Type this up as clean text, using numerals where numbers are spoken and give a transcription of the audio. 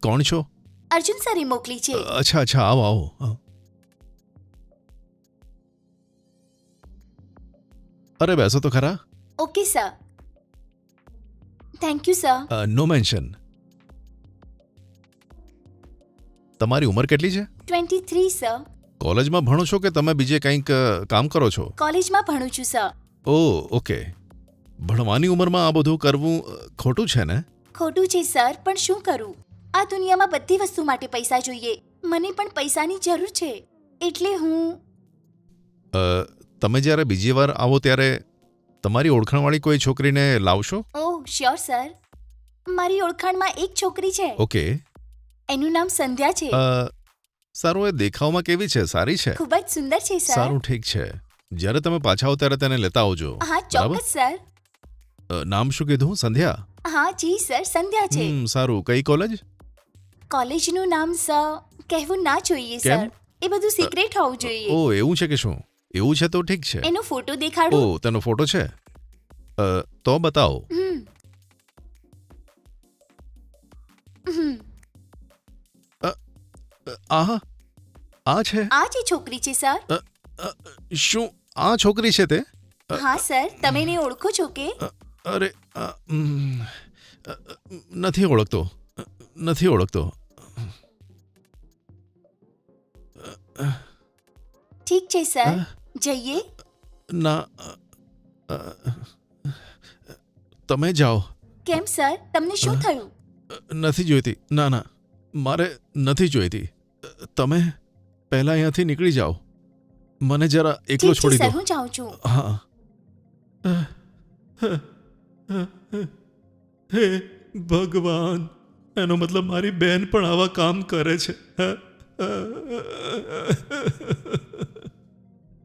કોણ છો? અર્જુન સરે મોકલી છે. અચ્છા અચ્છા, આવો આવો. અરે બેસો તો ખરા. Okay sir. Thank you sir. No mention. તમારી ઉંમર કેટલી છે? 23 સર. કોલેજમાં ભણો છો કે તમે બીજે કંઈક કામ કરો છો? કોલેજમાં ભણું છું સર. Oh okay. ભણવાની ઉંમરમાં આ બધું કરવું ખોટું છે ને? ખોટું છે સર, પણ શું કરું? આ દુનિયામાં બધી વસ્તુ માટે પૈસા જોઈએ. મને પણ પૈસાની જરૂર છે, એટલે હું તમે જ્યારે બીજી વાર આવો ત્યારે તમારી ઓળખાણવાળી કોઈ છોકરીને લાવશો? ઓહ શ્યોર સર. મારી ઓળખાણમાં એક છોકરી છે. ઓકે. એનું નામ સંધ્યા છે. સારું, એ દેખાવમાં કેવી છે? સારી છે? ખૂબ જ સુંદર છે સર. સારું, ઠીક છે. જ્યારે તમે પાછા આવો ત્યારે તેને લેતા આવજો. હા ચોક્કસ સર. નામ શું કીધું? સંધ્યા? હા જી સર, સંધ્યા છે. સારું. કઈ કોલેજ? કોલેજનું નામ સર કહેવું ના જોઈએ સર. કેમ? એ બધું સિક્રેટ હોવું જોઈએ. ઓહ એવું છે કે શું? એવું છે તો ઠીક છે. એનો ફોટો દેખાડો. ઓહ તેનો ફોટો છે? તો બતાવો. આહા, આ છે? આ જે છોકરી છે સર. શું આ છોકરી છે તે? હા સર, તમે એને ઓળખો છો કે? અરે નથી ઓળખતો. નથી ઓળખતો. ઠીક છે સર, જઈએ. ના, તમે જાઓ. કેમ સર, તમને શું થયું? નથી જોઈતી. ના ના, મારે નથી જોઈતી. તમે પહેલા અહીંયાથી નીકળી જાઓ. મને જરા એકલો ઠીક છે છોડી દો. સર, હું જાઉં છું. હા. હે ભગવાન, એનો મતલબ મારી બહેન પણ આવા કામ કરે છે.